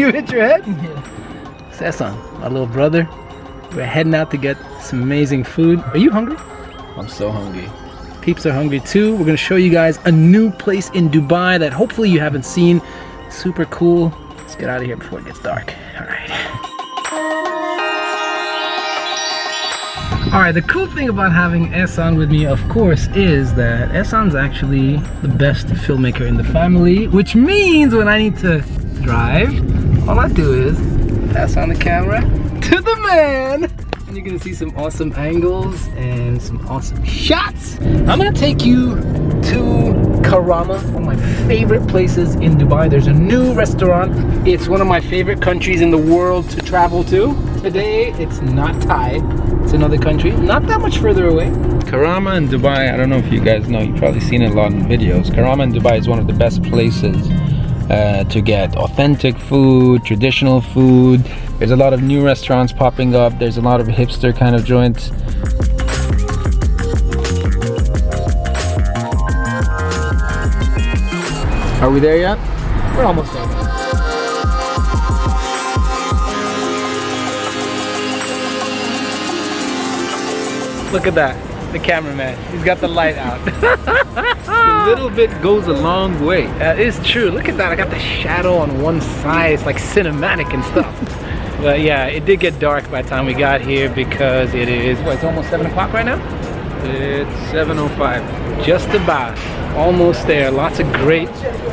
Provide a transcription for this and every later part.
You hit your head? Yeah. Sesson, my little brother. We're heading out to get some amazing food. Are you hungry? I'm so hungry. Peeps are hungry too. We're gonna show you guys a new place in Dubai that hopefully you haven't seen. Super cool. Let's get out of here before it gets dark. All right. All right, the cool thing about having Ehsan with me, of course, is that Ehsan's actually the best filmmaker in the family, which means when I need to drive, all I do is pass on the camera to the man. And you're gonna see some awesome angles and some awesome shots. I'm gonna take you to Karama, one of my favorite places in Dubai. There's a new restaurant. It's one of my favorite countries in the world to travel to. Today, it's not Thai. It's another country, not that much further away. Karama in Dubai, I don't know if you guys know, you've probably seen it a lot in videos. Karama in Dubai is one of the best places to get authentic food, traditional food. There's a lot of new restaurants popping up. There's a lot of hipster kind of joints. Are we there yet? We're almost there. Look at that, the cameraman. He's got the light out. A little bit goes a long way. That is true. Look at that. I got the shadow on one side. It's like cinematic and stuff. But yeah, it did get dark by the time we got here because it is, what, it's almost 7 o'clock right now? It's 7:05. Just about. Almost there. Lots of great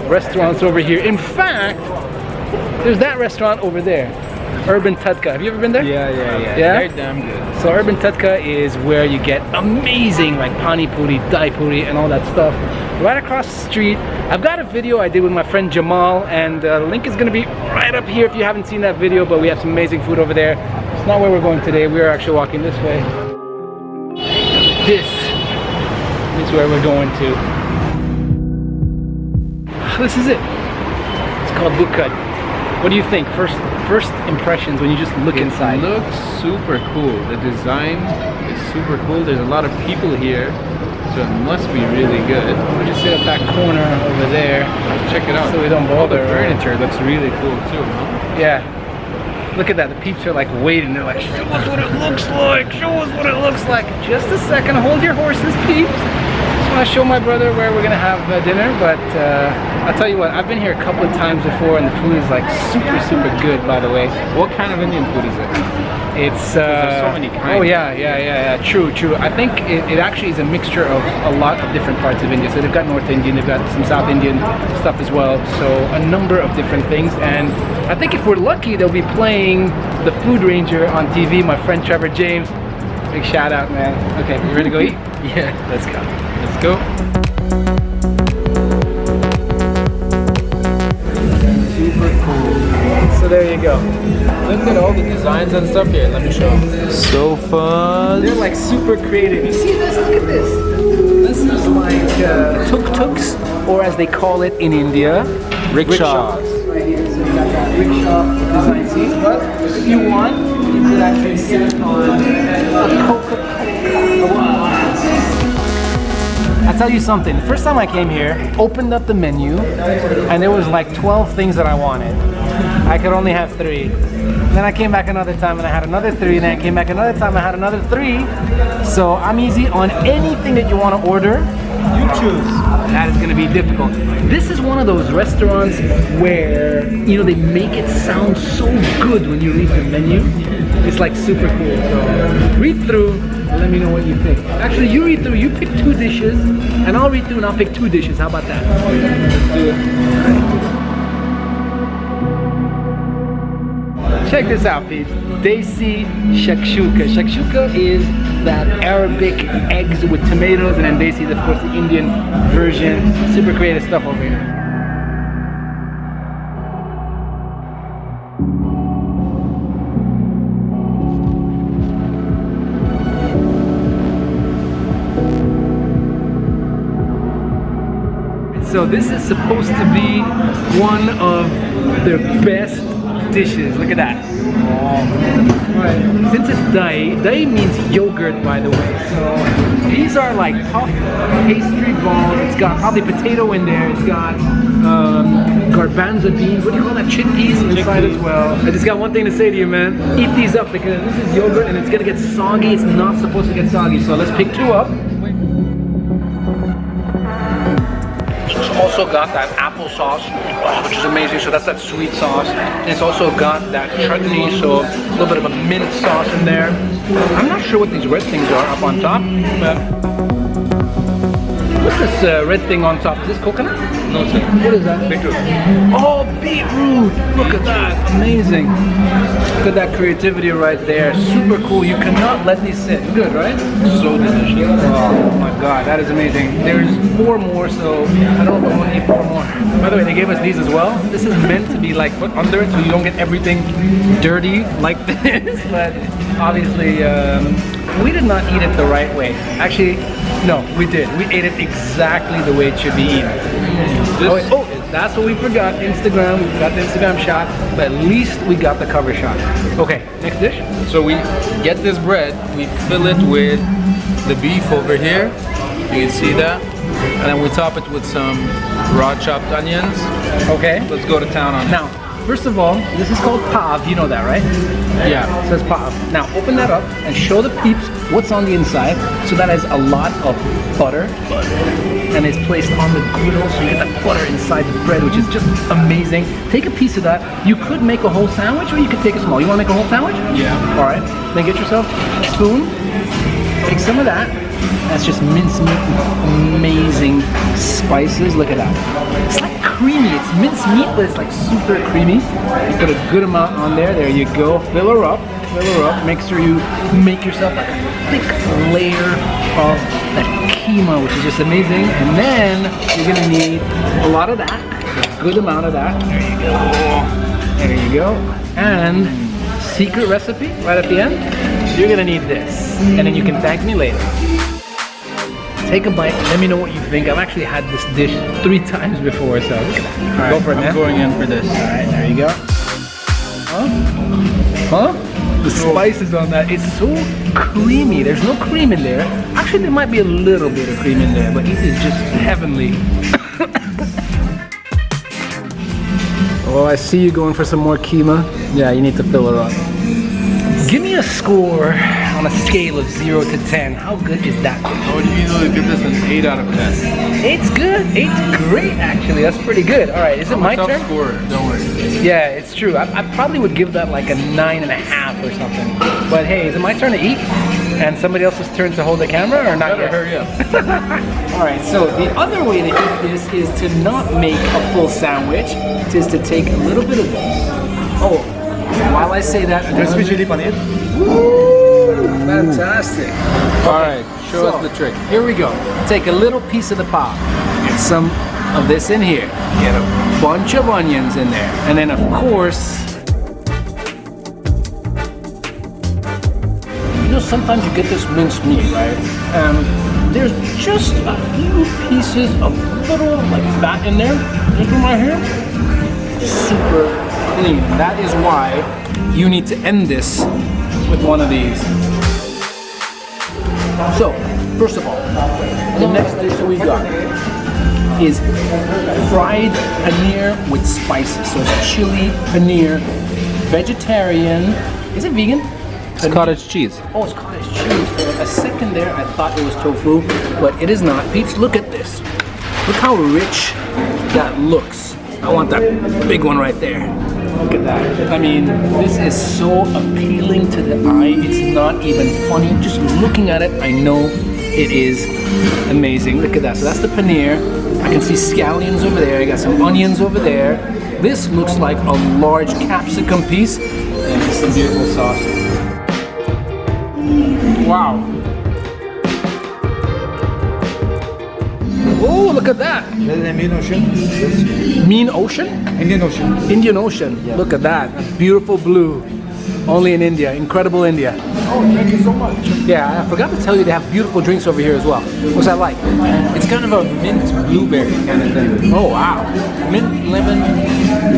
restaurants over here. In fact, there's that restaurant over there. Urban Tadka. Have you ever been there? Yeah? They're damn good. So Urban Tadka is where you get amazing like Pani Puri, Dahi Puri and all that stuff. Right across the street. I've got a video I did with my friend Jamal and the link is going to be right up here if you haven't seen that video, but we have some amazing food over there. It's not where we're going today. We're actually walking this way. This is where we're going to. This is it. It's called Bhukkad. What do you think? First impressions when you just look inside. It looks super cool. The design is super cool. There's a lot of people here, so it must be really good. We'll just sit at that corner over there. Check it out. So we don't bother. All the furniture looks really cool too, huh? Yeah. Look at that. The peeps are like waiting. They're like, show us what it looks like. Show us what it looks like. Just a second. Hold your horses, peeps. Just want to show my brother where we're gonna have dinner, but I'll tell you what, I've been here a couple of times before and the food is like super good, by the way. What kind of Indian food is it? It's there's so many kinds. Oh yeah, true. I think it actually is a mixture of a lot of different parts of India. So they've got North Indian, they've got some South Indian stuff as well, so a number of different things. And I think if we're lucky, they'll be playing the Food Ranger on TV. My friend Trevor James, big shout out, man. Okay, you ready to go eat? Yeah, Let's go. let's go. Super cool. So there you go. Look at all the designs and stuff here. Let me show you. Sofas. They're like super creative. You see this? Look at this. This is like tuk-tuks, or as they call it in India, Rickshaws. Right here. So you got that rickshaw design seats, but if you want, you could actually sit on a Coca-Cola. I'll tell you something. The first time I came here, opened up the menu, and there was like 12 things that I wanted. I could only have 3. Then I came back another time and I had another 3. Then I came back another time and I had another 3. So I'm easy on anything that you want to order. You choose. That is going to be difficult. This is one of those restaurants where, you know, they make it sound so good when you read the menu. It's like super cool. So read through, let me know what you think. Actually, you read through, you pick 2 dishes, and I'll read through and I'll pick 2 dishes. How about that? Let's do it. Check this out, peeps. Desi shakshuka. Shakshuka is that Arabic eggs with tomatoes, and then desi is of course the Indian version. Super creative stuff over here. So this is supposed to be one of their best dishes. Look at that. Alright, since it's Dahi means yogurt, by the way. So these are like puff pastry balls. It's got probably potato in there. It's got garbanzo beans. What do you call that? Chickpeas inside as well. I just got one thing to say to you, man. Eat these up because this is yogurt and it's gonna get soggy. It's not supposed to get soggy. So let's pick 2 up. It's also got that apple sauce, which is amazing. So that's that sweet sauce. And it's also got that chutney, so a little bit of a mint sauce in there. I'm not sure what these red things are up on top, but what's this red thing on top? Is this coconut? No, sir. What is that? Beetroot. Oh, beetroot! Look at that. Amazing. Look at that creativity right there. Super cool. You cannot let these sit. Good, right? So delicious. Oh my god, that is amazing. There's 4 more, so I don't know if I want to eat 4 more. By the way, they gave us these as well. This is meant to be like put under it so you don't get everything dirty like this. But obviously, we did not eat it the right way. Actually, no, we did. We ate it exactly the way it should be eaten. Oh, that's what we forgot. Instagram. We got the Instagram shot, but at least we got the cover shot. Okay, next dish. So we get this bread, we fill it with the beef over here. You can see that. And then we top it with some raw chopped onions. Okay. Let's go to town on it. Now, first of all, this is called Pav. You know that, right? Yeah. It says Pav. Now, open that up and show the peeps what's on the inside. So that is a lot of butter. And it's placed on the griddle, so you get that butter inside the bread, which is just amazing. Take a piece of that. You could make a whole sandwich, or you could take a small. You want to make a whole sandwich? Yeah. All right. Then get yourself a spoon. Take some of that. That's just mincemeat, amazing spices. Look at that. It's like creamy. It's mincemeat, but it's like super creamy. You put a good amount on there. There you go. Fill her up. Fill her up. Make sure you make yourself like a thick layer of that keema, which is just amazing. And then you're gonna need a lot of that. A good amount of that. There you go. There you go. And secret recipe right at the end. You're gonna need this. And then you can thank me later. Take a bite, let me know what you think. I've actually had this dish 3 times before, so look at that. All right, go for it, man. I'm going in for this. All right, there you go. Huh? The spices on that, it's so creamy. There's no cream in there. Actually, there might be a little bit of cream in there, but it is just heavenly. Oh, I see you going for some more keema. Yeah, you need to fill her up. Give me a score on a scale of 0 to 10. How good is that? I would easily give this an 8 out of 10. 8's good. 8's great, actually. That's pretty good. All right, is it my turn? Score, don't worry. Yeah, it's true. I probably would give that like a 9.5 or something. But hey, is it my turn to eat? And somebody else's turn to hold the camera, or not yet? Hurry up. All right, so the other way to eat this is to not make a full sandwich. It is to take a little bit of this. Oh, while I say that, Crispy chili paneer. Woo, fantastic. All right, show us the trick. Here we go. Take a little piece of the pav. Get some of this in here. Get a bunch of onions in there. And then of course, you know, sometimes you get this minced meat, right? There's just a few pieces of little like fat in there. This one right here, super clean. That is why you need to end this with one of these. So, first of all, the next dish we got is fried paneer with spices. So it's chili paneer, vegetarian. Is it vegan? It's cottage cheese. Oh, it's cottage cheese. For a second there, I thought it was tofu, but it is not. Peeps, look at this. Look how rich that looks. I want that big one right there. Look at that. I mean, this is so appealing to the eye. It's not even funny. Just looking at it, I know it is amazing. Look at that. So that's the paneer. I can see scallions over there. I got some onions over there. This looks like a large capsicum piece. And just some beautiful sauce. Wow. Oh, look at that. This is Indian Ocean. Mean Ocean? Indian Ocean. Indian Ocean. Yeah. Look at that. Beautiful blue. Only in India. Incredible India. Oh, thank you so much. Yeah, I forgot to tell you they have beautiful drinks over here as well. What's that like? It's kind of a mint blueberry kind of thing. Oh, wow. Mint lemon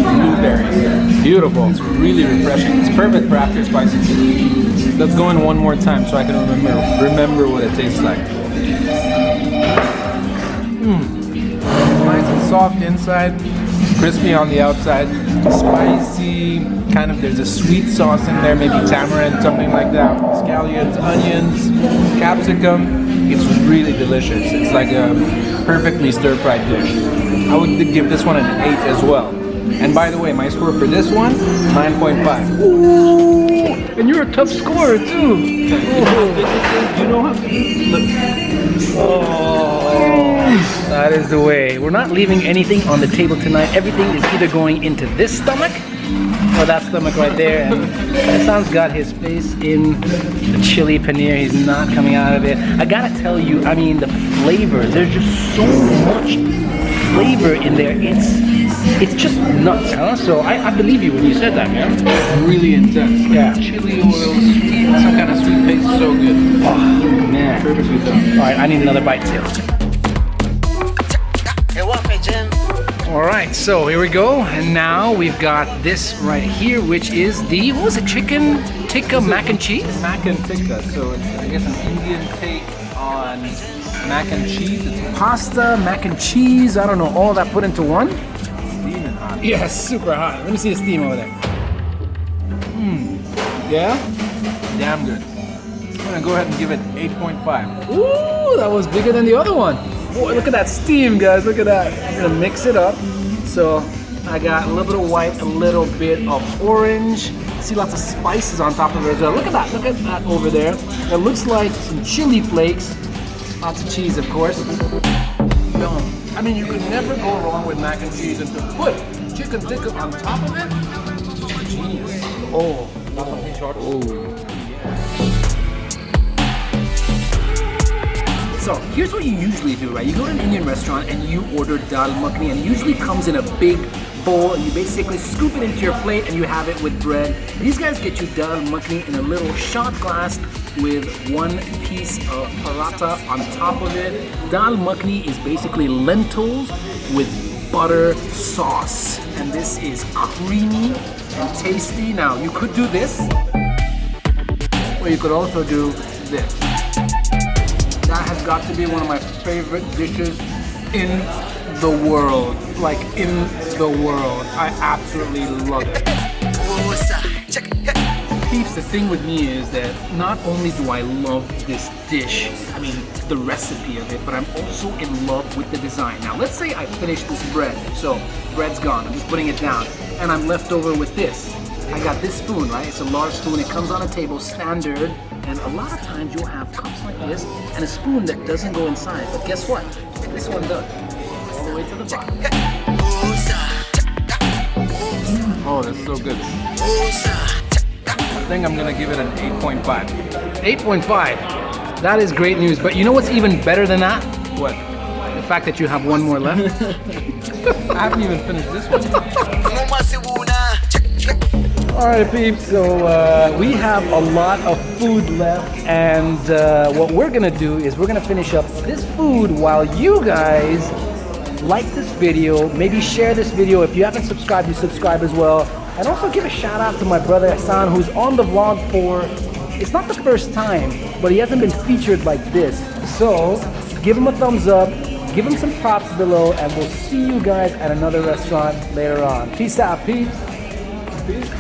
blueberry. Beautiful. It's really refreshing. It's perfect for after spicy food. Let's go in one more time so I can remember what it tastes like. Nice and soft inside, crispy on the outside, spicy, kind of, there's a sweet sauce in there, maybe tamarind, something like that, scallions, onions, capsicum. It's really delicious. It's like a perfectly stir-fried dish. I would give this one an 8 as well. And by the way, my score for this one, 9.5. Ooh, and you're a tough scorer too. You know how look. Oh, that is the way. We're not leaving anything on the table tonight. Everything is either going into this stomach or that stomach right there. And Hassan's got his face in the chili paneer. He's not coming out of it. I gotta tell you, I mean, the flavor, there's just so much flavor in there. It's just nuts, huh? So I believe you when you said that, man. Really intense. Yeah. Chili oil, sweet, some kind of sweet paste, so good. Oh, man. Perfectly done. All right, I need another bite too. All right, so here we go. And now we've got this right here, which is the, what was it, chicken tikka mac and cheese? Mac and tikka, so it's, I guess, an Indian take on mac and cheese. It's Pasta, mac and cheese, I don't know, all that put into one? steaming hot. Yes, super hot. Let me see the steam over there. Yeah? Damn good. I'm gonna go ahead and give it 8.5. Ooh, that was bigger than the other one. Boy, look at that steam, guys. Look at that. I'm gonna mix it up. So I got a little bit of white, a little bit of orange. See lots of spices on top of it as well. Look at that. Look at that over there. It looks like some chili flakes. Lots of cheese, of course. Yum. I mean, you could never go wrong with mac and cheese, and to put chicken tikka on top of it, genius. Oh. So here's what you usually do, right? You go to an Indian restaurant and you order dal makhani, and it usually comes in a big bowl, and you basically scoop it into your plate and you have it with bread. These guys get you dal makhani in a little shot glass with one piece of paratha on top of it. Dal makhani is basically lentils with butter sauce, and this is creamy and tasty. Now you could do this, or you could also do this. That has got to be one of my favorite dishes in the world. Like, in the world. I absolutely love it. Peeps, the thing with me is that not only do I love this dish, I mean the recipe of it, but I'm also in love with the design. Now let's say I finish this bread. So bread's gone, I'm just putting it down, and I'm left over with this. I got this spoon, right? It's a large spoon, it comes on a table standard, and a lot of times you'll have cups like this and a spoon that doesn't go inside. But guess what? This one does. All the way to the bottom. Oh, that's so good. I think I'm gonna give it an 8.5. 8.5. That is great news. But you know what's even better than that? What? The fact that you have one more left. I haven't even finished this one. Alright peeps, so we have a lot of food left, and what we're gonna do is we're gonna finish up this food while you guys like this video, maybe share this video. If you haven't subscribed, you subscribe as well. And also give a shout out to my brother Hassan, who's on the vlog for, it's not the first time, but he hasn't been featured like this. So give him a thumbs up, give him some props below, and we'll see you guys at another restaurant later on. Peace out, peeps. Peace.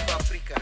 Africa.